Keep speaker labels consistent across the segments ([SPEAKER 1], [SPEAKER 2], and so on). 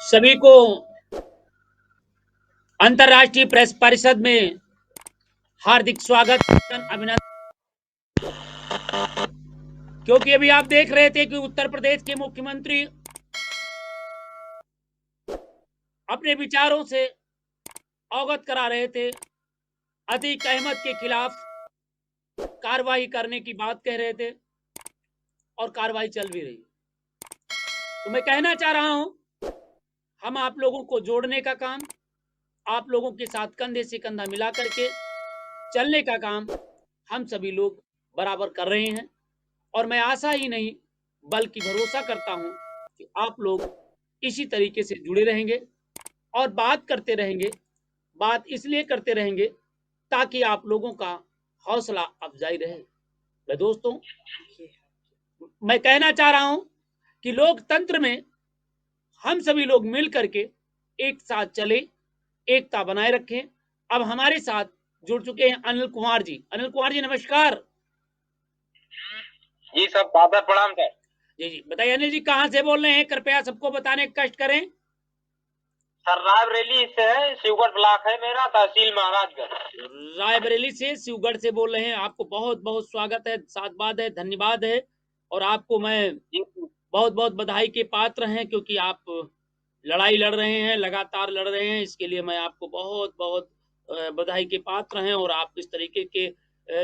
[SPEAKER 1] सभी को अंतर्राष्ट्रीय प्रेस परिषद में हार्दिक स्वागत अभिनंदन। क्योंकि अभी आप देख रहे थे कि उत्तर प्रदेश के मुख्यमंत्री अपने विचारों से अवगत करा रहे थे, अतीक अहमद के खिलाफ कार्रवाई करने की बात कह रहे थे और कार्रवाई चल भी रही। तो मैं कहना चाह रहा हूं, हम आप लोगों को जोड़ने का काम, आप लोगों के साथ कंधे से कंधा मिला करके चलने का काम हम सभी लोग बराबर कर रहे हैं। और मैं आशा ही नहीं बल्कि भरोसा करता हूं कि आप लोग इसी तरीके से जुड़े रहेंगे और बात करते रहेंगे। बात इसलिए करते रहेंगे ताकि आप लोगों का हौसला अफजाई रहे। मैं दोस्तों, मैं कहना चाह रहा हूं कि लोकतंत्र में हम सभी लोग मिल करके एक साथ चले, एकता बनाए रखें। अब हमारे साथ जुड़ चुके हैं अनिल कुमार जी। अनिल कुमार जी, नमस्कार।
[SPEAKER 2] जी सब दादा प्रणाम सर।
[SPEAKER 1] जी जी, बताइए अनिल जी, कहाँ से बोल रहे हैं? कृपया सबको बताने का कष्ट करें।
[SPEAKER 2] सर रायबरेली से है, शिवगढ़ ब्लॉक है मेरा, तहसील महाराजगंज।
[SPEAKER 1] रायबरेली से, शिवगढ़ से बोल रहे हैं। आपको बहुत बहुत स्वागत है, साधुवाद है, धन्यवाद है। और आपको मैं बहुत बहुत बधाई के पात्र हैं, क्योंकि आप लड़ाई लड़ रहे हैं, लगातार लड़ रहे हैं। इसके लिए मैं आपको बहुत बहुत बधाई के पात्र हैं। और आप इस तरीके के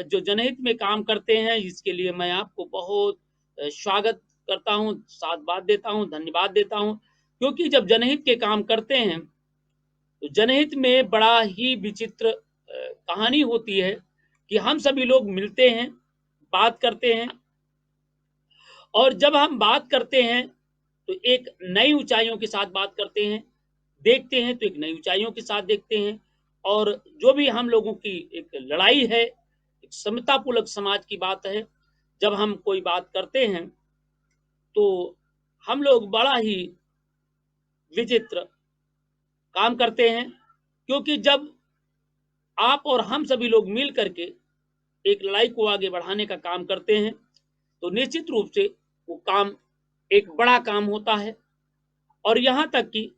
[SPEAKER 1] जो जनहित में काम करते हैं, इसके लिए मैं आपको बहुत स्वागत करता हूं, साधुवाद देता हूं, धन्यवाद देता हूं। क्योंकि जब जनहित के काम करते हैं तो जनहित में बड़ा ही विचित्र कहानी होती है कि हम सभी लोग मिलते हैं, बात करते हैं। और जब हम बात करते हैं तो एक नई ऊंचाइयों के साथ बात करते हैं, देखते हैं तो एक नई ऊंचाइयों के साथ देखते हैं। और जो भी हम लोगों की एक लड़ाई है, एक समतापूर्वक समाज की बात है, जब हम कोई बात करते हैं तो हम लोग बड़ा ही विचित्र काम करते हैं। क्योंकि जब आप और हम सभी लोग मिल करके एक लड़ाई को आगे बढ़ाने का काम करते हैं तो निश्चित रूप से वो काम एक बड़ा काम होता है। और यहां तक कि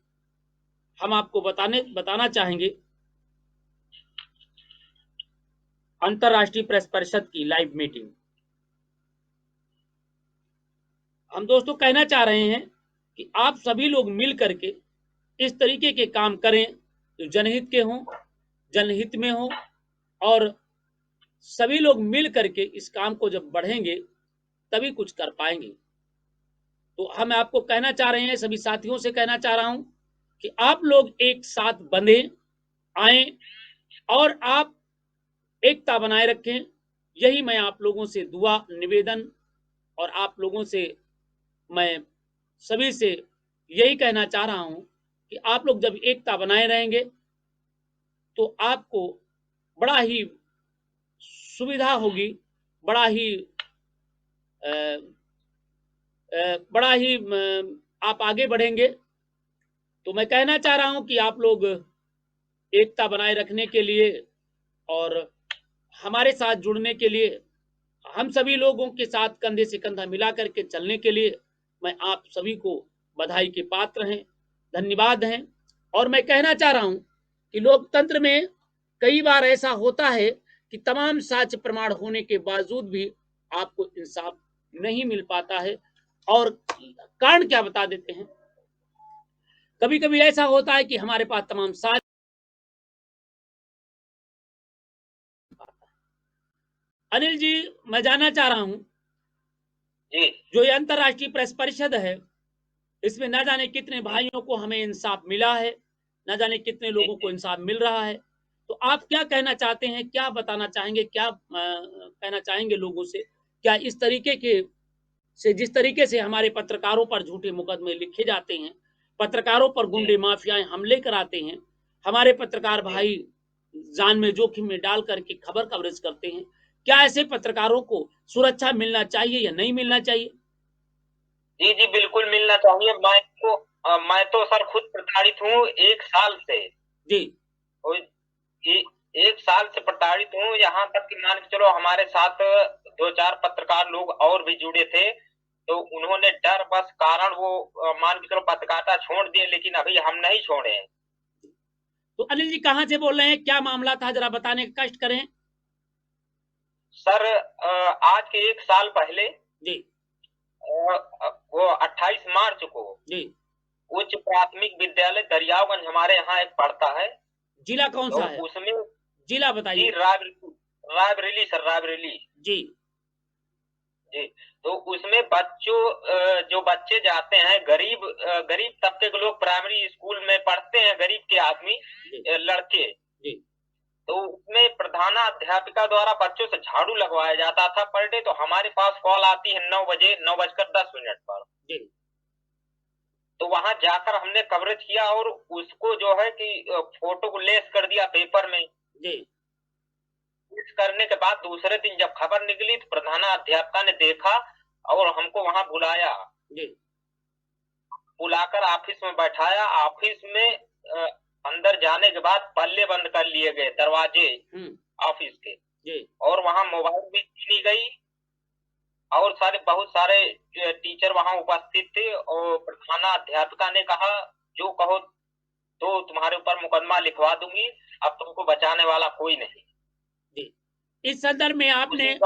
[SPEAKER 1] हम आपको बताना चाहेंगे, अंतर्राष्ट्रीय प्रेस परिषद की लाइव मीटिंग हम दोस्तों कहना चाह रहे हैं कि आप सभी लोग मिल करके इस तरीके के काम करें जो जनहित के हों, जनहित में हो। और सभी लोग मिल करके इस काम को जब बढ़ेंगे तभी कुछ कर पाएंगे। तो हम आपको कहना चाह रहे हैं, सभी साथियों से कहना चाह रहा हूं कि आप लोग एक साथ बंधे आए और आप एकता बनाए रखें। यही मैं आप लोगों से दुआ निवेदन और आप लोगों से मैं सभी से यही कहना चाह रहा हूं कि आप लोग जब एकता बनाए रहेंगे तो आपको बड़ा ही सुविधा होगी, बड़ा ही बड़ा ही आप आगे बढ़ेंगे। तो मैं कहना चाह रहा हूं कि आप लोग एकता बनाए रखने के लिए और हमारे साथ जुड़ने के लिए, हम सभी लोगों के साथ कंधे से कंधा मिला करके चलने के लिए मैं आप सभी को बधाई के पात्र हैं, धन्यवाद हैं। और मैं कहना चाह रहा हूं कि लोकतंत्र में कई बार ऐसा होता है कि तमाम साक्ष्य प्रमाण होने के बावजूद भी आपको इंसाफ नहीं मिल पाता है। और कारण क्या बता देते हैं। कभी कभी ऐसा होता है कि हमारे पास तमाम साक्ष्य। अनिल जी, मैं जानना चाह रहा हूं,
[SPEAKER 2] जी
[SPEAKER 1] जो ये अंतर्राष्ट्रीय प्रेस परिषद है, इसमें ना जाने कितने भाइयों को हमें इंसाफ मिला है, ना जाने कितने लोगों को इंसाफ मिल रहा है। तो आप क्या कहना चाहते हैं, क्या बताना चाहेंगे, क्या कहना चाहेंगे लोगों से? क्या इस तरीके के से, जिस तरीके से हमारे पत्रकारों पर झूठे मुकदमे लिखे जाते हैं, पत्रकारों पर गुंडे माफियाएं हमले कराते हैं, हमारे पत्रकार भाई जान में जोखिम में डाल करके खबर कवरेज करते हैं, क्या ऐसे पत्रकारों को सुरक्षा मिलना चाहिए या नहीं मिलना चाहिए?
[SPEAKER 2] जी जी बिल्कुल मिलना चाहिए। मैं तो सर खुद प्रताड़ित हूँ 1 साल से।
[SPEAKER 1] जी
[SPEAKER 2] और ये 1 साल से प्रताड़ित हूँ, यहाँ तक कि मान के चलो हमारे साथ 2-4 पत्रकार लोग और भी जुड़े थे। तो उन्होंने डर बस कारण वो मान के चलो पत्रकारिता छोड़ दिए, लेकिन अभी हम नहीं छोड़े हैं।
[SPEAKER 1] तो अनिल जी कहाँ से बोल रहे हैं, क्या मामला था, जरा बताने का कष्ट करें।
[SPEAKER 2] सर आज के 1 साल पहले
[SPEAKER 1] जी
[SPEAKER 2] वो 28 मार्च को
[SPEAKER 1] जी।
[SPEAKER 2] उच्च प्राथमिक विद्यालय दरियागंज हमारे यहाँ एक पड़ता है,
[SPEAKER 1] जिला कौन
[SPEAKER 2] तो
[SPEAKER 1] सा है,
[SPEAKER 2] उसमें
[SPEAKER 1] जिला
[SPEAKER 2] जी
[SPEAKER 1] बताइए।
[SPEAKER 2] रायबरेली सर, रायबरेली
[SPEAKER 1] जी
[SPEAKER 2] जी। तो उसमें बच्चों जो बच्चे जाते हैं, गरीब तबके के लोग प्राइमरी स्कूल में पढ़ते हैं, गरीब के आदमी लड़के,
[SPEAKER 1] जी
[SPEAKER 2] तो उसमें प्रधानाध्यापिका द्वारा बच्चों से झाड़ू लगवाया जाता था पर डे। तो हमारे पास कॉल आती है 9 बजे 9:10 पर।
[SPEAKER 1] जी
[SPEAKER 2] तो वहां जाकर हमने कवरेज किया और उसको जो है कि फोटो को लेस कर दिया पेपर में।
[SPEAKER 1] जी
[SPEAKER 2] लेस करने के बाद दूसरे दिन जब खबर निकली तो प्रधानाध्यापिका ने देखा और हमको वहां बुलाया।
[SPEAKER 1] जी
[SPEAKER 2] बुलाकर ऑफिस में बैठाया। ऑफिस में अंदर जाने के बाद पल्ले बंद कर लिए गए दरवाजे ऑफिस के,
[SPEAKER 1] जी
[SPEAKER 2] और वहां मोबाइल भी छीनी गई, और बहुत सारे टीचर वहां उपस्थित थे। और प्रधानाध्यापिका ने कहा जो कहो तो तुम्हारे ऊपर मुकदमा लिखवा दूंगी, अब तुमको बचाने वाला कोई नहीं।
[SPEAKER 1] जी। इस संदर्भ में आपने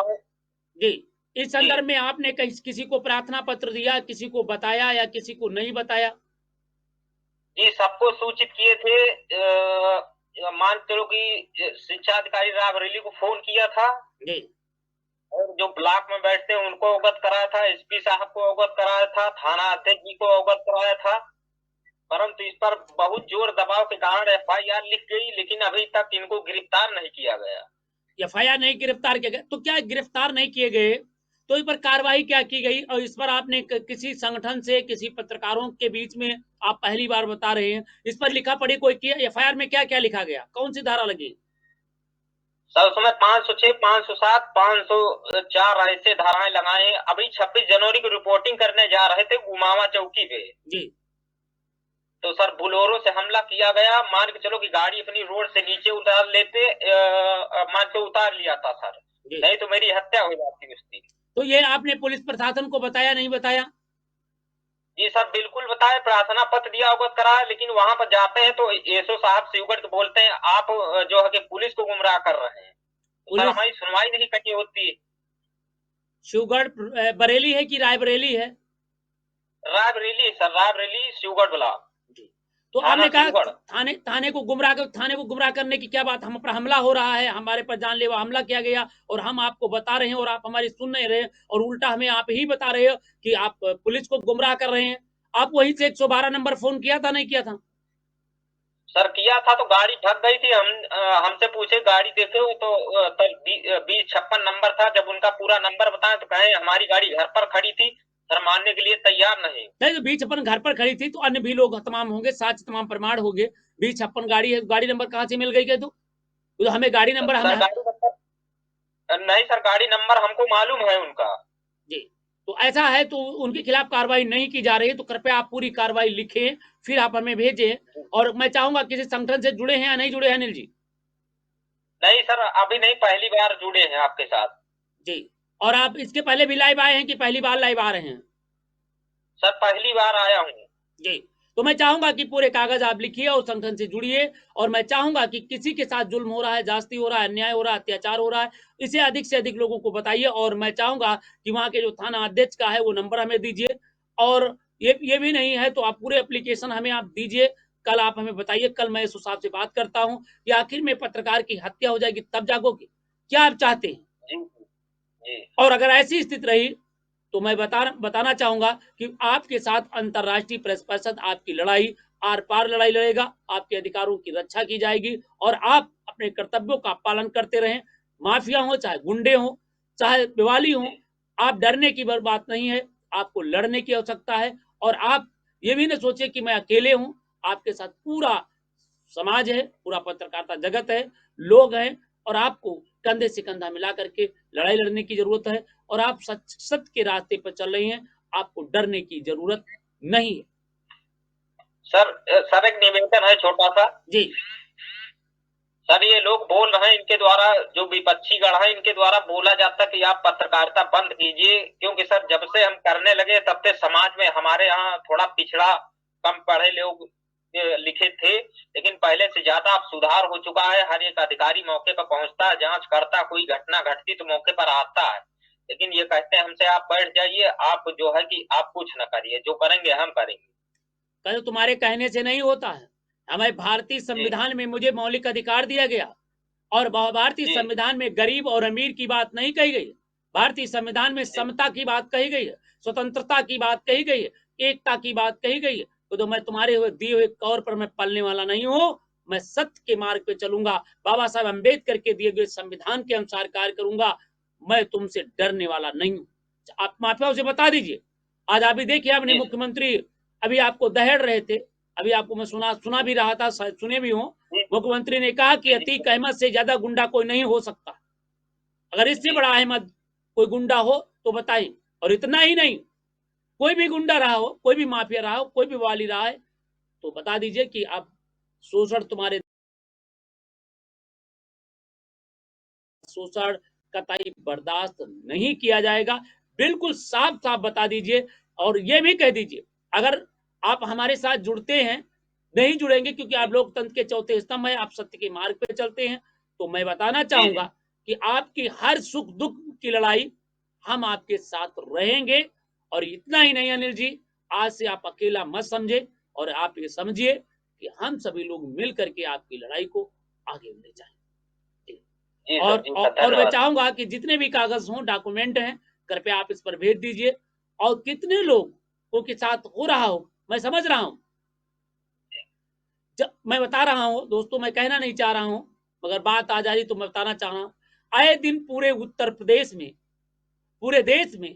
[SPEAKER 1] जी इस संदर्भ में आपने किसी को प्रार्थना पत्र दिया, किसी को बताया या किसी को नहीं बताया?
[SPEAKER 2] जी सबको सूचित किए थे। मान चलो कि शिक्षा अधिकारी रायबरेली को फोन किया था,
[SPEAKER 1] जी
[SPEAKER 2] और जो ब्लॉक में बैठते हैं उनको अवगत कराया था, एसपी साहब को अवगत कराया था, थाना अध्यक्ष जी को अवगत कराया था, परंतु इस पर बहुत जोर दबाव के कारण FIR लिख गई, लेकिन अभी तक इनको गिरफ्तार नहीं किया गया।
[SPEAKER 1] FIR नहीं गिरफ्तार किया गया, तो क्या गिरफ्तार नहीं किए गए तो इस पर कार्रवाई क्या की गई? और इस पर आपने किसी संगठन से, किसी पत्रकारों के बीच में, आप पहली बार बता रहे हैं, इस पर लिखा पढ़ी कोई किया? FIR में क्या क्या लिखा गया, कौन सी धारा लगी?
[SPEAKER 2] सर उसमें 506, 507, 504 ऐसे धाराएं लगाए। अभी 26 जनवरी को रिपोर्टिंग करने जा रहे थे गुमावा चौकी पे
[SPEAKER 1] जी
[SPEAKER 2] तो सर बुलोरो से हमला किया गया। मान के चलो कि गाड़ी अपनी रोड से नीचे उतार लेते, मान के उतार लिया था सर, नहीं तो मेरी हत्या हो जाती उसकी।
[SPEAKER 1] तो ये आपने पुलिस प्रशासन को बताया, नहीं बताया?
[SPEAKER 2] जी सर बिल्कुल बताए, प्रार्थना पत्र दिया, अवगत कराया, लेकिन वहां पर जाते हैं तो एसओ साहब शिवगढ़ बोलते हैं आप जो है कि पुलिस को गुमराह कर रहे हैं। तो सर हमारी सुनवाई नहीं कहीं होती।
[SPEAKER 1] शिवगढ़ बरेली है कि रायबरेली है?
[SPEAKER 2] Raebareli sir, Raebareli Shivgarh block.
[SPEAKER 1] तो आपने कहा थाने को गुमराह करने की क्या बात? हम पर हमला हो रहा है, हमारे पर जानलेवा हमला किया गया और हम आपको बता रहे हैं और आप हमारी सुन नहीं रहे, और उल्टा हमें आप ही बता रहे हो कि आप पुलिस को गुमराह कर रहे हैं। आप वहीं से 112 नंबर फोन किया था, नहीं किया था?
[SPEAKER 2] सर किया था तो गाड़ी ढक गई थी। हमसे पूछे गाड़ी देखे हो तो 2056 नंबर था। जब उनका पूरा नंबर बताया तो कहे हमारी गाड़ी घर पर खड़ी थी, सर मानने के लिए तैयार नहीं।
[SPEAKER 1] तो 2056 घर पर खड़ी थी तो अन्य भी लोग तमाम होंगे, साक्ष्य तमाम प्रमाण होंगे। 2056 गाड़ी है, गाड़ी नंबर कहाँ से मिल गई? तो हमें गाड़ी नंबर
[SPEAKER 2] नहीं सर, गाड़ी नंबर हमको मालूम है उनका।
[SPEAKER 1] जी। तो ऐसा है तो उनके खिलाफ कार्रवाई नहीं की जा रही, तो कृपया आप पूरी कार्रवाई लिखें, फिर आप हमें भेजें। और मैं चाहूंगा किसी संगठन से जुड़े हैं या नहीं जुड़े हैं अनिल जी?
[SPEAKER 2] नहीं सर, अभी नहीं, पहली बार जुड़े हैं आपके साथ।
[SPEAKER 1] जी। और आप इसके पहले भी लाइव आए हैं कि पहली बार लाइव आ रहे हैं?
[SPEAKER 2] सर पहली बार आया हूँ।
[SPEAKER 1] जी। तो मैं चाहूंगा कि पूरे कागज आप लिखिए और संगठन से जुड़िए, और मैं चाहूंगा कि किसी के साथ जुल्म हो रहा है, जास्ती हो रहा है, अन्याय हो रहा है, अत्याचार हो रहा है, इसे अधिक से अधिक लोगों को बताइए। और मैं चाहूंगा कि वहां के जो थाना अध्यक्ष का है वो नंबर हमें दीजिए, और ये भी नहीं है तो आप पूरे एप्लीकेशन हमें आप दीजिए। कल आप हमें बताइए, कल मैं इस साहब से बात करता हूँ कि आखिर में पत्रकार की हत्या हो जाएगी तब जागोगे, क्या आप चाहते हैं?
[SPEAKER 2] जी जी।
[SPEAKER 1] और अगर ऐसी स्थिति रही तो मैं बताना चाहूंगा कि आपके साथ अंतर्राष्ट्रीय प्रेस परिषद आपकी लड़ाई, आर पार लड़ाई लड़ेगा, आपके अधिकारों की रक्षा की जाएगी, और आप अपने कर्तव्यों का पालन करते रहें। माफिया हो, चाहे गुंडे हो, चाहे दिवाली हो, आप डरने की बात नहीं है, आपको लड़ने की आवश्यकता है। और आप ये भी न सोचे कि मैं अकेले हूं, आपके साथ पूरा समाज है, पूरा पत्रकारिता जगत है, लोग हैं, और आपको कंधे से कंधा मिला करके लड़ाई लड़ने की जरूरत है। और आप सत्य के रास्ते पर चल रही हैं, आपको डरने की जरूरत नहीं है।
[SPEAKER 2] सर एक निवेदन है छोटा सा।
[SPEAKER 1] जी
[SPEAKER 2] सर ये लोग बोल रहे हैं, इनके द्वारा जो विपक्षी गण है इनके द्वारा बोला जाता कि आप पत्रकारिता बंद कीजिए, क्योंकि सर जब से हम करने लगे तब से समाज में हमारे यहाँ थोड़ा पिछड़ा, कम पढ़े लोग लिखे थे, लेकिन पहले से ज्यादा अब सुधार हो चुका है। हर एक अधिकारी मौके पर पहुंचता है, जांच करता, कोई घटना घटती तो मौके पर आता है। लेकिन ये कहते हैं हमसे आप बैठ जाइए, आप जो है कि आप कुछ न करिए, जो करेंगे हम करेंगे।
[SPEAKER 1] कल तुम्हारे कहने से नहीं होता है। हमें भारतीय संविधान में मुझे मौलिक अधिकार दिया गया, और भारतीय संविधान में गरीब और अमीर की बात नहीं कही गई। भारतीय संविधान में समता की बात कही गई है, स्वतंत्रता की बात कही गई है, एकता की बात कही गई है। तो मैं तुम्हारे हुए दिए हुए कौर पर मैं पलने वाला नहीं हूं। मैं सत्य के मार्ग पे चलूंगा, बाबा साहब अम्बेडकर के दिए गए संविधान के अनुसार कार्य करूंगा। मैं तुमसे डरने वाला नहीं हूं। आप माफिया से बता दीजिए। आज अभी देखिए अपने मुख्यमंत्री अभी आपको दहेड़ रहे थे, अभी आपको मैं सुना भी रहा था, शायद सुने भी हो। मुख्यमंत्री ने कहा कि अतीक अहमद से ज्यादा गुंडा कोई नहीं हो सकता। अगर इससे बड़ा अहमद कोई गुंडा हो तो बताइए। और इतना ही नहीं, कोई भी गुंडा रहा हो, कोई भी माफिया रहा हो, कोई भी वाली रहा है तो बता दीजिए कि अब शोषण तुम्हारे शोषण कतई बर्दाश्त नहीं किया जाएगा। बिल्कुल साफ साफ बता दीजिए। और ये भी कह दीजिए अगर आप हमारे साथ जुड़ते हैं, नहीं जुड़ेंगे क्योंकि आप लोकतंत्र के चौथे स्तंभ है, आप सत्य के मार्ग पे चलते हैं, तो मैं बताना चाहूंगा कि आपकी हर सुख दुख की लड़ाई हम आपके साथ रहेंगे। और इतना ही नहीं अनिल जी, आज से आप अकेला मत समझे, और आप ये समझिए कि हम सभी लोग मिल करके आपकी लड़ाई को आगे ले जाएंगे। और मैं चाहूंगा कि जितने भी कागज हों, डॉक्यूमेंट हैं, कृपया आप इस पर भेज दीजिए। और कितने लोगों के साथ हो रहा हो मैं समझ रहा हूं, मैं बता रहा हूं दोस्तों, मैं कहना नहीं चाह रहा हूं, मगर बात आ जाए तो मैं बताना चाह रहा हूं। आए दिन पूरे उत्तर प्रदेश में, पूरे देश में,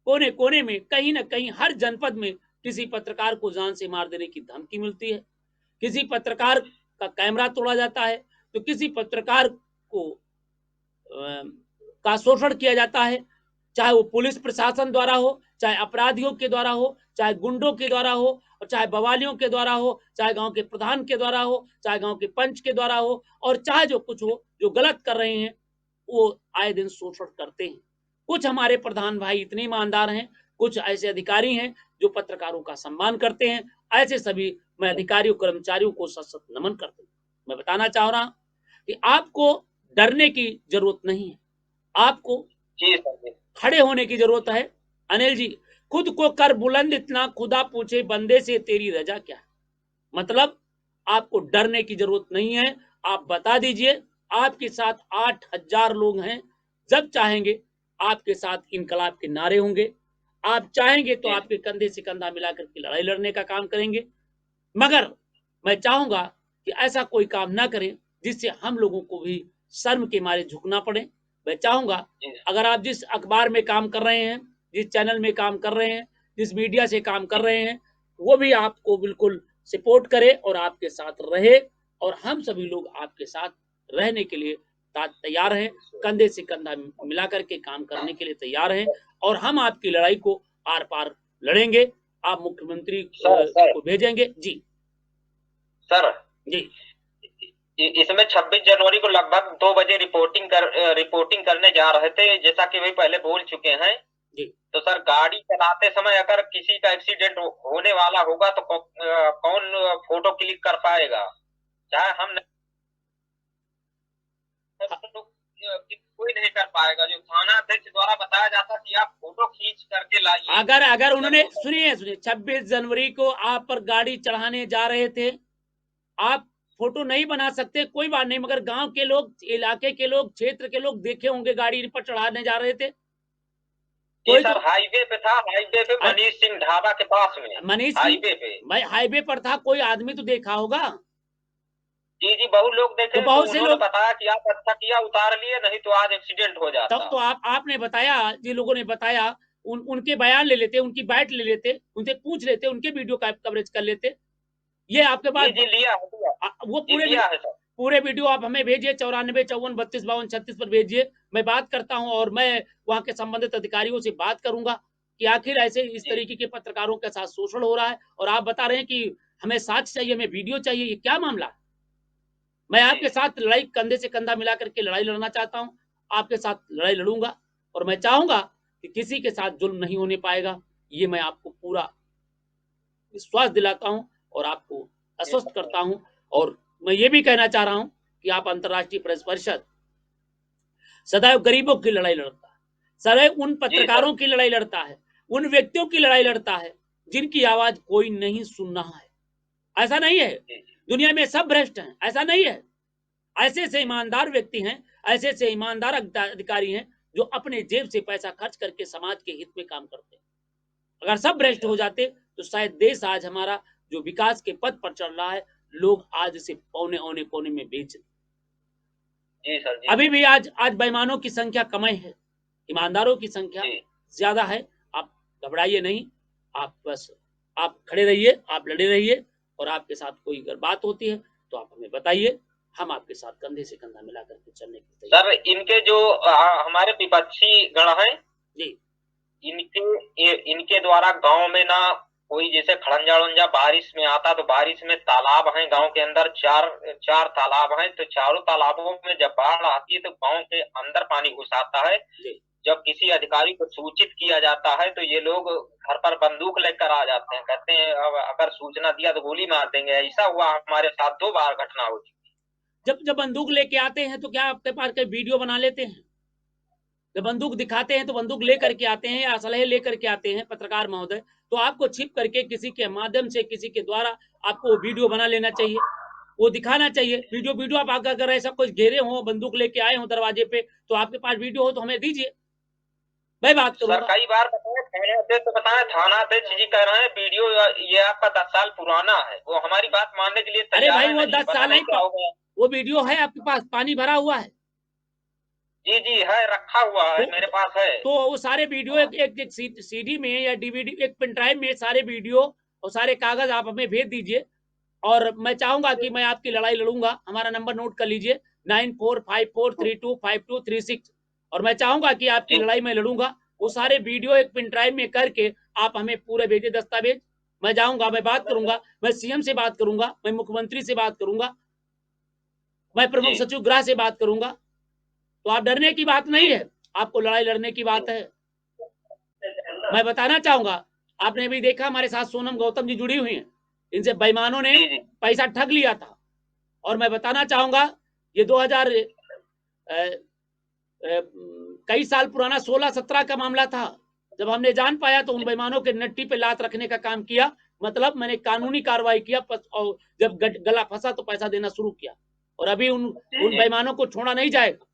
[SPEAKER 1] कोने कोने में, कहीं ना कहीं हर जनपद में किसी पत्रकार को जान से मार देने की धमकी मिलती है, किसी पत्रकार का कैमरा तोड़ा जाता है, तो किसी पत्रकार को का शोषण किया जाता है, चाहे वो पुलिस प्रशासन द्वारा हो, चाहे अपराधियों के द्वारा हो, चाहे गुंडों के द्वारा हो, और चाहे बवालियों के द्वारा हो, चाहे गांव के प्रधान के द्वारा हो, चाहे गांव के पंच के द्वारा हो, और चाहे जो कुछ हो, जो गलत कर रहे हैं वो आए दिन शोषण करते हैं। कुछ हमारे प्रधान भाई इतने ईमानदार हैं, कुछ ऐसे अधिकारी हैं जो पत्रकारों का सम्मान करते हैं। ऐसे सभी मैं अधिकारियों कर्मचारियों को सत सत नमन करते हूँ। मैं बताना चाह रहा हूं कि आपको डरने की जरूरत नहीं है, आपको खड़े होने की जरूरत है। अनिल जी, खुद को कर बुलंद इतना, खुदा पूछे बंदे से तेरी रजा क्या है। मतलब आपको डरने की जरूरत नहीं है। आप बता दीजिए, आपके साथ 8,000 लोग हैं। जब चाहेंगे आपके साथ इनकलाब के नारे होंगे, आप चाहेंगे तो आपके कंधे से कंधा मिलाकर के लड़ाई लड़ने का काम करेंगे। मगर मैं चाहूंगा कि ऐसा कोई काम ना करें जिससे हम लोगों को भी शर्म के मारे झुकना पड़े। मैं चाहूंगा अगर आप जिस अखबार में काम कर रहे हैं, जिस चैनल में काम कर रहे हैं, जिस मीडिया से काम कर रहे हैं, वो भी आपको बिल्कुल सपोर्ट करे और आपके साथ रहे। और हम सभी लोग आपके साथ रहने के लिए तैयार हैं, कंधे से कंधा मिला करके काम करने के लिए तैयार हैं, और हम आपकी लड़ाई को आर पार लड़ेंगे। आप मुख्यमंत्री को भेजेंगे जी
[SPEAKER 2] सर
[SPEAKER 1] जी।
[SPEAKER 2] इसमें 26 जनवरी को लगभग 2 बजे रिपोर्टिंग करने जा रहे थे, जैसा कि भाई पहले बोल चुके हैं
[SPEAKER 1] जी।
[SPEAKER 2] तो सर गाड़ी चलाते समय अगर किसी का एक्सीडेंट होने वाला होगा तो कौन फोटो क्लिक कर पाएगा? चाहे हम कोई नहीं कर पाएगा। जो थाना अध्यक्ष द्वारा बताया जाता कि आप फोटो खींच करके लाइए।
[SPEAKER 1] अगर उन्होंने सुनिए 26 जनवरी को आप पर गाड़ी चढ़ाने जा रहे थे, आप फोटो नहीं बना सकते, कोई बात नहीं, मगर गांव के लोग, इलाके के लोग, क्षेत्र के लोग देखे होंगे गाड़ी पर चढ़ाने जा रहे थे।
[SPEAKER 2] कोई सर हाईवे पे था, हाईवे पे मनीष सिंह ढाबा के पास में,
[SPEAKER 1] मनीष
[SPEAKER 2] हाईवे पे
[SPEAKER 1] भाई हाईवे पर था, कोई आदमी तो देखा होगा।
[SPEAKER 2] जी जी, बहुत लोग देखे
[SPEAKER 1] तो बहुत से लोग
[SPEAKER 2] बताया कि आप अच्छा किया उतार लिए, नहीं तो आज एक्सीडेंट हो जाता।
[SPEAKER 1] तब तो आपने बताया, जिन लोगों ने बताया उनके बयान ले लेते, उनकी बाइट ले लेते, उनसे पूछ लेते, उनके वीडियो कवरेज कर लेते। ये आपके पास
[SPEAKER 2] जी लिया
[SPEAKER 1] वो पूरे वीडियो आप हमें भेजिए 94 54 32 52 36 पर भेजिए। मैं बात करता हूं और मैं वहां के संबंधित अधिकारियों से बात करूंगा कि आखिर ऐसे इस तरीके के पत्रकारों के साथ शोषण हो रहा है, और आप बता रहे हैं कि हमें साक्ष्य चाहिए, हमें वीडियो चाहिए। ये क्या मामला है? मैं आपके साथ लड़ाई कंधे से कंधा मिला करके लड़ाई लड़ना चाहता हूं, आपके साथ लड़ाई लड़ूंगा और मैं चाहूंगा कि किसी के साथ जुल्म नहीं होने पाएगा। ये मैं आपको पूरा विश्वास दिलाता हूं और आपको आश्वस्त करता हूं। और मैं ये भी कहना चाह रहा हूं कि आप अंतर्राष्ट्रीय प्रेस परिषद सदैव गरीबों की लड़ाई लड़ता है, सदैव उन पत्रकारों की लड़ाई लड़ता है, उन व्यक्तियों की लड़ाई लड़ता है जिनकी आवाज कोई नहीं सुन रहा है। ऐसा नहीं है दुनिया में सब भ्रष्ट हैं, ऐसा नहीं है। ऐसे से ईमानदार व्यक्ति हैं, ऐसे से ईमानदार अधिकारी हैं जो अपने जेब से पैसा खर्च करके समाज के हित में काम करते हैं। अगर सब भ्रष्ट हो जाते तो शायद देश आज हमारा जो विकास के पथ पर चल रहा है, लोग आज से पौने औने कोने में बेच
[SPEAKER 2] जी सर जी।
[SPEAKER 1] अभी भी आज बेईमानों की संख्या कम है, ईमानदारों की संख्या ज्यादा है। आप घबराइए नहीं, आप बस आप खड़े रहिए, आप लड़े रहिए और आपके साथ कोई अगर बात होती है तो आप हमें बताइए, हम आपके साथ कंधे से कंधा मिला करके चलने की
[SPEAKER 2] सर इनके जो हमारे विपक्षी गण हैं
[SPEAKER 1] जी,
[SPEAKER 2] इनके द्वारा गांव में ना कोई जैसे खड़ंजा उड़ंजा बारिश में आता तो बारिश में तालाब हैं गांव के अंदर, चार तालाब हैं, तो चारों तालाबों में जब बाढ़ आती है तो गांव के अंदर पानी घुस आता है। जब किसी अधिकारी को सूचित किया जाता है तो ये लोग घर पर बंदूक लेकर आ जाते हैं, कहते हैं अगर सूचना दिया तो गोली मार देंगे। ऐसा हुआ हमारे साथ 2 बार घटना हो चुकी।
[SPEAKER 1] जब बंदूक लेके आते हैं तो क्या आपके पास कोई वीडियो बना लेते हैं? जब बंदूक दिखाते हैं तो बंदूक लेकर के आते हैं या असलहे लेकर के आते हैं पत्रकार महोदय, तो आपको छिप करके किसी के माध्यम से किसी के द्वारा आपको वीडियो बना लेना चाहिए, वो दिखाना चाहिए। वीडियो आप अगर ऐसा कुछ घेरे हो, बंदूक लेके आए हो दरवाजे पे, तो आपके पास वीडियो हो तो हमें दीजिए, मैं बात करूंगा।
[SPEAKER 2] सर कई बार बताए थाना अध्यक्ष जी कह रहे हैं वीडियो ये आपका 10 साल पुराना है, वो हमारी बात मानने के लिए
[SPEAKER 1] अरे भाई वो 10
[SPEAKER 2] साल
[SPEAKER 1] नहीं, वो वीडियो है आपके पास, पानी भरा हुआ है।
[SPEAKER 2] जी जी है, रखा हुआ है, मेरे पास है।
[SPEAKER 1] तो वो सारे वीडियो एक सीडी में या डीवीडी एक पेन ड्राइव में सारे वीडियो और सारे कागज आप हमें भेज दीजिए और मैं चाहूंगा कि मैं आपकी लड़ाई लड़ूंगा। हमारा नंबर नोट कर लीजिए 9454325236 और मैं चाहूंगा कि आपकी लड़ाई में लड़ूंगा। वो सारे वीडियो एक पेन ड्राइव में करके आप हमें पूरे भेजिए दस्तावेज, मैं जाऊंगा, मैं बात करूंगा, मैं सीएम से बात करूंगा, मैं मुख्यमंत्री से बात करूंगा, मैं प्रमुख सचिव गृह से बात करूंगा। तो आप डरने की बात नहीं है, आपको लड़ाई लड़ने की बात है। मैं बताना चाहूंगा, आपने अभी देखा हमारे साथ सोनम गौतम जी जुड़ी हुई हैं, इनसे बेईमानों ने पैसा ठग लिया था। और मैं बताना चाहूंगा ये 2000 कई साल पुराना 16-17 का मामला था। जब हमने जान पाया तो उन बेईमानों के नट्टी पे लात रखने का काम किया, मतलब मैंने कानूनी कार्रवाई किया और जब गला फंसा तो पैसा देना शुरू किया। और अभी उन बेईमानों को छोड़ा नहीं जाएगा,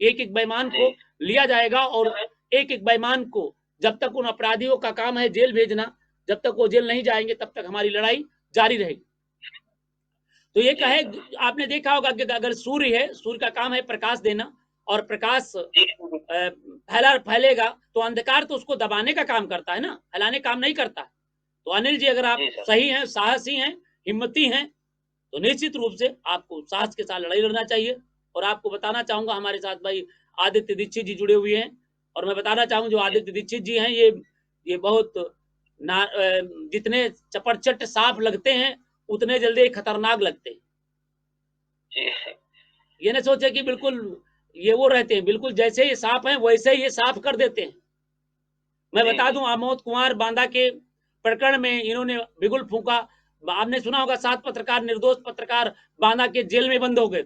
[SPEAKER 1] एक एक बेईमान को लिया जाएगा और एक एक बेईमान को, जब तक उन अपराधियों का काम है जेल भेजना, जब तक वो जेल नहीं जाएंगे तब तक हमारी लड़ाई जारी रहेगी। तो ये कहे, आपने देखा होगा कि अगर सूर्य है, सूर्य का काम है प्रकाश देना और प्रकाश फैलेगा तो अंधकार तो उसको दबाने का काम करता है ना, फैलाने काम नहीं करता। तो अनिल जी अगर आप सही हैं, साहसी हैं, हिम्मती हैं, तो निश्चित रूप से आपको साहस के साथ लड़ाई लड़ना चाहिए। और आपको बताना चाहूंगा हमारे साथ भाई आदित्य दीक्षित जी जुड़े हुए हैं और मैं बताना चाहूंगा जो आदित्य दीक्षित जी हैं ये बहुत जितने चपरचट साफ लगते हैं उतने जल्दी खतरनाक लगते हैं। ये ना सोचे कि बिल्कुल ये वो रहते हैं, बिल्कुल जैसे ये साफ हैं वैसे ही ये साफ कर देते हैं। मैं बता दूं आमोद कुमार बांदा के प्रकरण में इन्होंने बिगुल फूंका, आपने सुना होगा 7 पत्रकार, निर्दोष पत्रकार बांदा के जेल में बंद हो गए।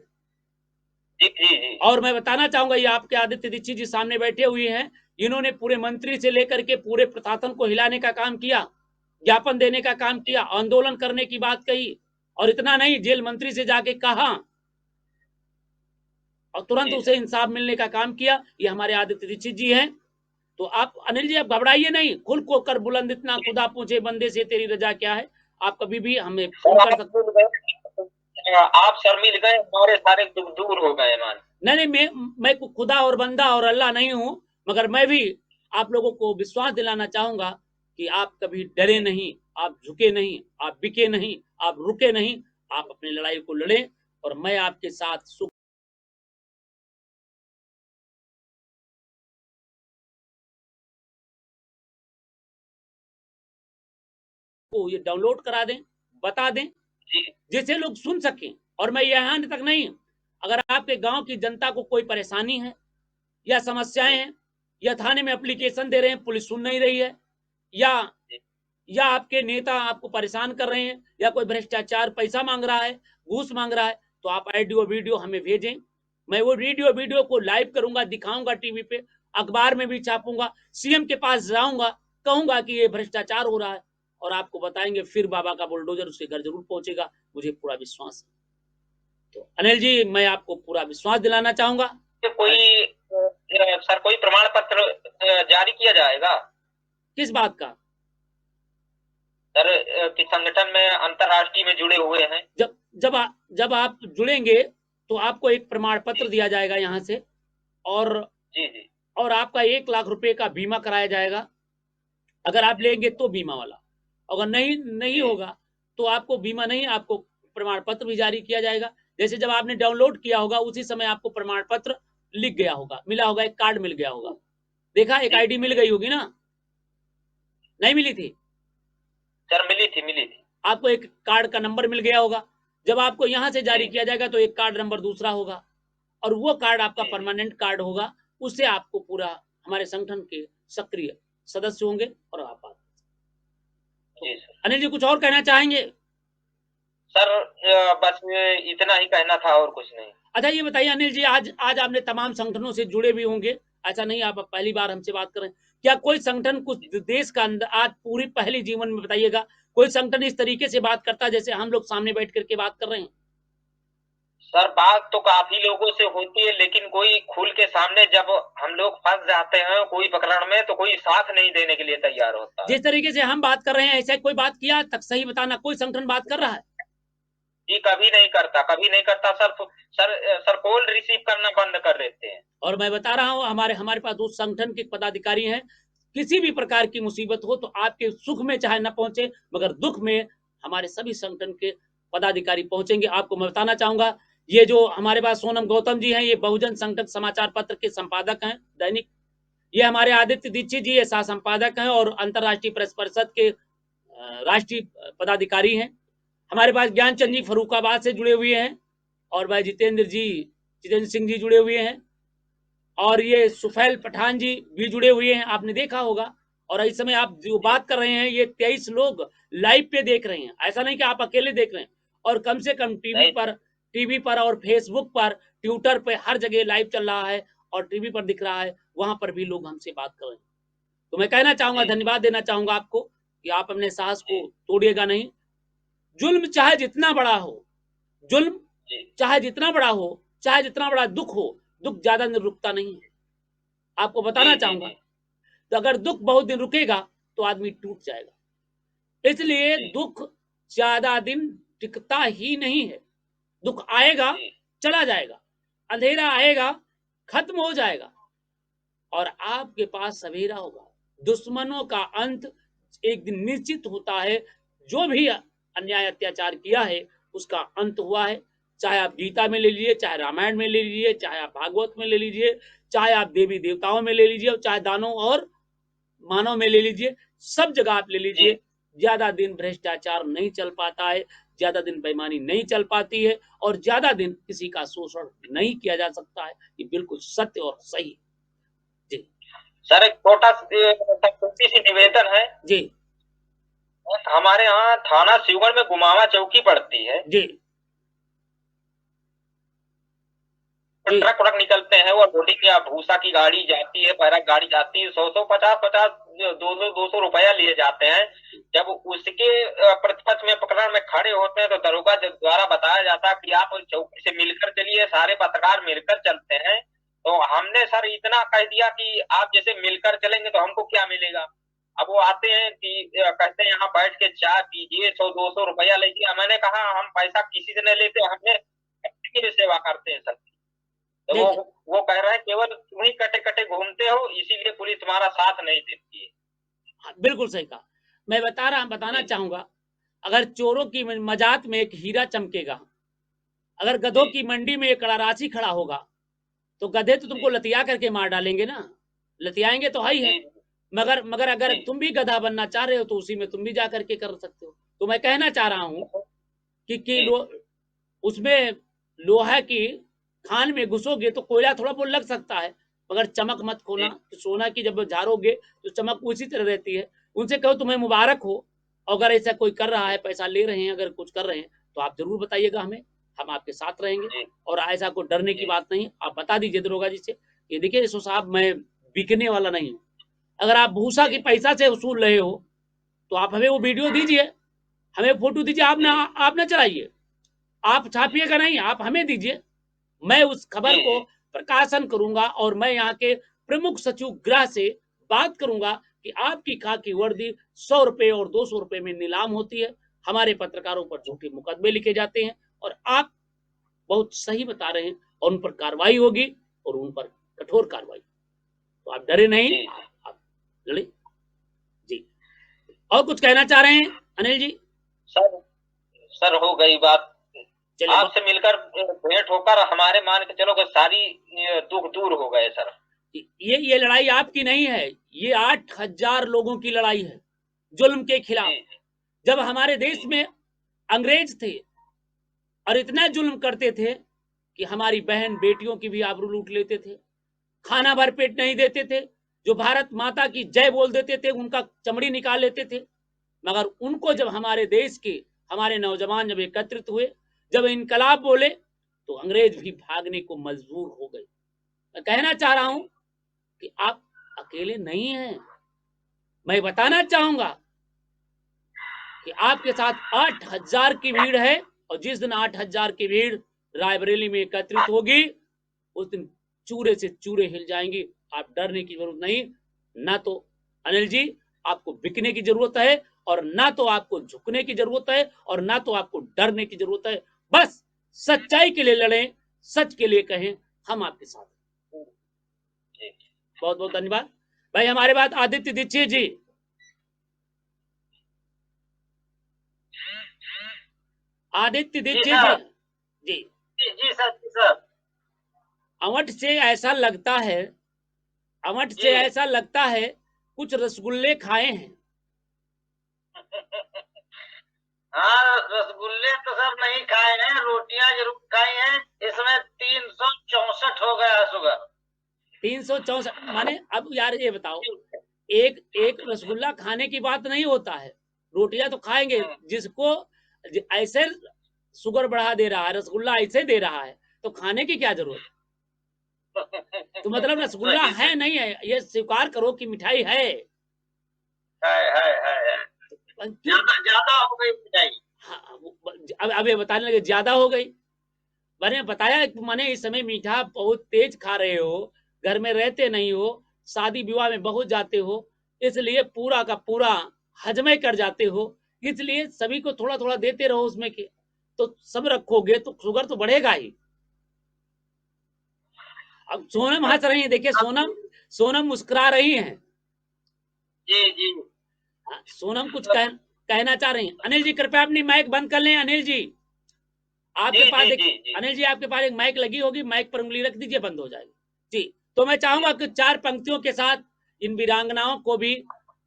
[SPEAKER 1] और मैं बताना चाहूंगा ये आपके आदित्य दीक्षित जी सामने बैठे हुए हैं, इन्होंने पूरे मंत्री से लेकर के पूरे प्रशासन को हिलाने का काम किया, ज्ञापन देने का काम किया, आंदोलन करने की बात कही और इतना नहीं जेल मंत्री से जाके कहा और तुरंत उसे इंसाफ मिलने का काम किया। ये हमारे आदित्य दीक्षित जी हैं। तो आप अनिल जी आप घबराइए नहीं, खुल को कर बुलंद इतना खुदा पूछे बंदे से तेरी रजा क्या है। आप कभी भी हमें फोन कर सकते,
[SPEAKER 2] आप शर्मिल गए, हमारे सारे दुख दूर हो गए।
[SPEAKER 1] नहीं मैं खुदा और बंदा और अल्लाह नहीं हूं, मगर मैं भी आप लोगों को विश्वास दिलाना चाहूंगा कि आप कभी डरे नहीं, आप झुके नहीं, आप बिके नहीं, आप रुके नहीं, आप अपनी लड़ाई को लड़े और मैं आपके साथ सुख को ये डाउनलोड करा दें, बता दें, जिससे लोग सुन सकें और मैं यहाँ तक नहीं, अगर आपके गांव की जनता को कोई परेशानी है या समस्याएं हैं, या थाने में एप्लीकेशन दे रहे हैं, पुलिस सुन नहीं रही है, या आपके नेता आपको परेशान कर रहे हैं, या कोई भ्रष्टाचार पैसा मांग रहा है, घूस मांग रहा है, तो आप ऑडियो वीडियो हमें भेजें। मैं वो वीडियो को लाइव करूंगा, दिखाऊंगा टीवी पे, अखबार में भी छापूंगा, सीएम के पास जाऊंगा, कहूंगा कि ये भ्रष्टाचार हो रहा है, और आपको बताएंगे, फिर बाबा का बुलडोजर उसके घर जरूर पहुंचेगा, मुझे पूरा विश्वास है। तो अनिल जी, मैं आपको पूरा विश्वास दिलाना चाहूंगा।
[SPEAKER 2] कोई सर कोई प्रमाण पत्र जारी किया जाएगा?
[SPEAKER 1] किस बात का?
[SPEAKER 2] सर कि संगठन में अंतर्राष्ट्रीय में जुड़े हुए हैं।
[SPEAKER 1] जब आप जुड़ेंगे तो आपको एक प्रमाण पत्र दिया जाएगा यहाँ से, और
[SPEAKER 2] जी
[SPEAKER 1] और आपका 1 लाख रुपए का बीमा कराया जाएगा, अगर आप लेंगे तो बीमा वाला, अगर नहीं होगा तो आपको बीमा नहीं, आपको प्रमाण पत्र भी जारी किया जाएगा। जैसे जब आपने डाउनलोड किया होगा उसी समय आपको प्रमाण पत्र लिख गया होगा, मिला होगा, एक कार्ड मिल गया होगा, देखा, एक आईडी मिल गई होगी ना, नहीं मिली थी?
[SPEAKER 2] सर मिली थी।
[SPEAKER 1] आपको एक कार्ड का नंबर मिल गया होगा, जब आपको यहाँ से जारी किया जाएगा तो एक कार्ड नंबर दूसरा होगा, और वो कार्ड आपका परमानेंट कार्ड होगा, उससे आपको पूरा हमारे संगठन के सक्रिय सदस्य होंगे। और आप तो, अनिल जी कुछ और कहना चाहेंगे?
[SPEAKER 2] सर बस इतना ही कहना था और कुछ नहीं।
[SPEAKER 1] अच्छा ये बताइए अनिल जी, आज आपने तमाम संगठनों से जुड़े भी होंगे, ऐसा नहीं आप पहली बार हमसे बात कर रहे हैं, क्या कोई संगठन कुछ देश का अंदर आज पूरी पहली जीवन में बताइएगा कोई संगठन इस तरीके से बात करता है जैसे हम लोग सामने बैठ करके बात कर रहे हैं?
[SPEAKER 2] सर बात तो काफी लोगों से होती है, लेकिन कोई खुल के सामने जब हम लोग फंस जाते हैं कोई पकड़ में तो कोई साथ नहीं देने के लिए तैयार होता है।
[SPEAKER 1] जिस तरीके से हम बात कर रहे हैं ऐसा कोई बात किया तक सही बताना, कोई संगठन बात कर रहा है?
[SPEAKER 2] जी कभी नहीं करता सर कॉल रिसीव करना बंद कर देते हैं।
[SPEAKER 1] और मैं बता रहा हूँ, हमारे पास उस संगठन के पदाधिकारी हैं, किसी भी प्रकार की मुसीबत हो तो आपके सुख में चाहे न पहुंचे, मगर दुख में हमारे सभी संगठन के पदाधिकारी पहुंचेंगे। आपको मैं बताना चाहूंगा, ये जो हमारे पास सोनम गौतम जी हैं, ये बहुजन संगठन समाचार पत्र के संपादक हैं दैनिक। ये हमारे आदित्य दीक्षित जी ये सह संपादक हैं और अंतर्राष्ट्रीय प्रेस परिषद के राष्ट्रीय पदाधिकारी हैं। हमारे पास ज्ञानचंद जी फरूखाबाद से जुड़े हुए हैं, और भाई जितेंद्र सिंह जी जुड़े हुए हैं, और ये सुफैल पठान जी भी जुड़े हुए हैं, आपने देखा होगा। और इस समय आप जो बात कर रहे हैं ये 23 लोग लाइव पे देख रहे हैं, ऐसा नहीं कि आप अकेले देख रहे हैं। और कम से कम टीवी पर और फेसबुक पर, ट्विटर पे, हर जगह लाइव चल रहा है, और टीवी पर दिख रहा है, वहां पर भी लोग हमसे बात कर रहे हैं। तो मैं कहना चाहूंगा, धन्यवाद देना चाहूंगा आपको कि आप अपने साहस को तोड़िएगा नहीं। जुल्म चाहे जितना बड़ा हो, जुल्म चाहे जितना बड़ा हो, चाहे जितना बड़ा दुख हो, दुख ज्यादा दिन रुकता नहीं है। आपको बताना चाहूंगा, तो अगर दुख बहुत दिन रुकेगा तो आदमी टूट जाएगा, इसलिए दुख ज्यादा दिन टिकता ही नहीं है। दुख आएगा, चला जाएगा, अंधेरा आएगा, खत्म हो जाएगा, और आपके पास सवेरा होगा। दुश्मनों का अंत एक दिन निश्चित होता है, जो भी अन्याय अत्याचार किया है उसका अंत हुआ है। चाहे आप गीता में ले लीजिए, चाहे रामायण में ले लीजिए, चाहे आप भागवत में ले लीजिए, चाहे आप देवी देवताओं में ले लीजिए, चाहे दानों और मानव में ले लीजिए, सब जगह आप ले लीजिए, ज्यादा दिन भ्रष्टाचार नहीं चल पाता है, ज्यादा दिन बेईमानी नहीं चल पाती है, और ज्यादा दिन किसी का शोषण नहीं किया जा सकता है। ये बिल्कुल सत्य और सही। जी
[SPEAKER 2] सर एक छोटी सी निवेदन है
[SPEAKER 1] जी।
[SPEAKER 2] हमारे यहाँ थाना शिवगढ़ में गुमावा चौकी पड़ती है
[SPEAKER 1] जी।
[SPEAKER 2] ट्रक व्रक निकलते हैं और लोडिंग या भूसा की गाड़ी जाती है, पैरा गाड़ी जाती है, 100 200 रुपया लिए जाते हैं। जब उसके प्रतिपक्ष में पकड़न में खड़े होते हैं तो दरोगा द्वारा बताया जाता है कि आप चौकी से मिलकर चलिए, सारे पत्रकार मिलकर चलते हैं। तो हमने सर इतना कह दिया कि आप जैसे मिलकर चलेंगे तो हमको क्या मिलेगा। अब वो आते हैं कि कहते हैं यहाँ बैठ के चाय पीजिए, 100 200 रुपया लीजिए। मैंने कहा हम पैसा किसी से नहीं लेते, हमने की सेवा करते हैं सर। तो वो कह रहे हैं केवल तुम ही कटे कटे घूमते हो, इसीलिए पुलिस तुम्हारा साथ नहीं देती है।
[SPEAKER 1] बिल्कुल सही कहा। मैं बताना चाहूंगा, अगर चोरों की मजात में एक हीरा चमकेगा, अगर गधों की मंडी में एक कड़ाराची खड़ा होगा, तो गधे तो तुमको लतिया करके मार डालेंगे ना, लतियाएंगे तो है। मगर अगर तुम भी गधा बनना चाह रहे हो तो उसी में तुम भी जा करके कर सकते हो। तो मैं कहना चाह रहा हूं कि उसमें लोहा की खान में घुसोगे तो कोयला थोड़ा बहुत लग सकता है, मगर चमक मत खोना। तो सोना की जब झाड़ोगे तो चमक उसी तरह रहती है। उनसे कहो तुम्हें मुबारक हो, अगर ऐसा कोई कर रहा है, पैसा ले रहे हैं, अगर कुछ कर रहे हैं तो आप जरूर बताइएगा हमें, हम आपके साथ रहेंगे। और ऐसा कोई डरने की बात नहीं, आप बता दीजिए दरोगा जी से कि देखिए इसो साहब मैं बिकने वाला नहीं हूँ। अगर आप भूसा की पैसा से वसूल रहे हो तो आप हमें वो वीडियो दीजिए, हमें फोटो दीजिए, आप ना चलाइए, आप छापिएगा नहीं, आप हमें दीजिए। मैं उस खबर को प्रकाशन करूंगा और मैं यहाँ के प्रमुख सचिव गृह से बात करूंगा कि आपकी खाकी वर्दी 100 रुपए और 200 रुपए में नीलाम होती है, हमारे पत्रकारों पर झूठे मुकदमे लिखे जाते हैं, और आप बहुत सही बता रहे हैं और उन पर कार्रवाई होगी और उन पर कठोर कार्रवाई। तो आप डरे नहीं, आप लड़े जी। और कुछ कहना चाह रहे हैं अनिल जी?
[SPEAKER 2] सर हो गई बात, आपसे मिलकर भेंट होकर हमारे मान के चलो सारी दुख दूर हो गए सर।
[SPEAKER 1] ये लड़ाई आपकी नहीं है, ये 8,000 लोगों की लड़ाई है जुल्म के खिलाफ। जब हमारे देश में अंग्रेज थे और इतना जुल्म करते थे कि हमारी बहन बेटियों की भी आबरू लूट लेते थे, खाना भर पेट नहीं देते थे, जो भारत माता की जय बोल देते थे उनका चमड़ी निकाल लेते थे। मगर उनको जब हमारे देश के हमारे नौजवान जब एकत्रित हुए, जब इनकलाब बोले, तो अंग्रेज भी भागने को मजबूर हो गए। मैं कहना चाह रहा हूं कि आप अकेले नहीं हैं। मैं बताना चाहूंगा कि आपके साथ 8,000 की भीड़ है, और जिस दिन 8,000 की भीड़ रायबरेली में एकत्रित होगी उस दिन चूरे से चूरे हिल जाएंगे। आप डरने की जरूरत नहीं। ना तो अनिल जी आपको बिकने की जरूरत है, और ना तो आपको झुकने की जरूरत है, और ना तो आपको डरने की जरूरत है। बस सच्चाई के लिए लड़ें, सच के लिए कहें, हम आपके साथ हैं। बहुत बहुत धन्यवाद भाई। हमारे बात आदित्य दीक्षित जी, आदित्य दीक्षित जी,
[SPEAKER 2] जी सर।
[SPEAKER 1] अवंठ से ऐसा लगता है, अवंठ से ऐसा लगता है कुछ रसगुल्ले खाए हैं।
[SPEAKER 2] हाँ रसगुल्ले तो सर नहीं खाए हैं, रोटियां जरूर खाई हैं। इसमें 364 हो गया शुगर।
[SPEAKER 1] 364 माने? अब यार ये बताओ, एक एक रसगुल्ला खाने की बात नहीं होता है, रोटियां तो खाएंगे। जिसको ऐसे शुगर बढ़ा दे रहा है, रसगुल्ला ऐसे दे रहा है, तो खाने की क्या जरूरत? तो मतलब रसगुल्ला है नहीं है, ये स्वीकार करो कि मिठाई है।
[SPEAKER 2] ज्यादा हो गई मिठाई।
[SPEAKER 1] हाँ, अब ये बताने लगे ज्यादा हो गई। मैंने बताया माने इस समय मीठा बहुत तेज खा रहे हो, घर में रहते नहीं हो, शादी विवाह में बहुत जाते हो, इसलिए पूरा का पूरा हजमे कर जाते हो, इसलिए सभी को थोड़ा थोड़ा देते रहो उसमें के, तो सब रखोगे तो शुगर तो बढ़ेगा ही। अब सोनम हंस रही है, देखिए सोनम मुस्कुरा रही हैं।
[SPEAKER 2] जी
[SPEAKER 1] सोनम कुछ कहना चाह रही हैं। अनिल जी कृपया अपनी माइक बंद कर लें। अनिल जी आपके पास अनिल जी आपके पास एक माइक लगी होगी, माइक पर उंगली रख दीजिए, बंद हो जाएगी जी। तो मैं चाहूंगा कि 4 पंक्तियों के साथ इन वीरांगनाओं को भी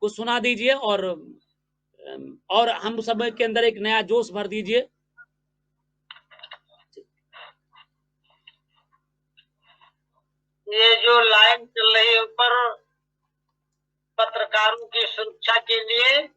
[SPEAKER 1] कुछ सुना दीजिए, और हम सब के अंदर एक नया जोश भर दीजिए।
[SPEAKER 2] ये जो लाइन चल रही है ऊपर, पत्रकारों की सुरक्षा के लिए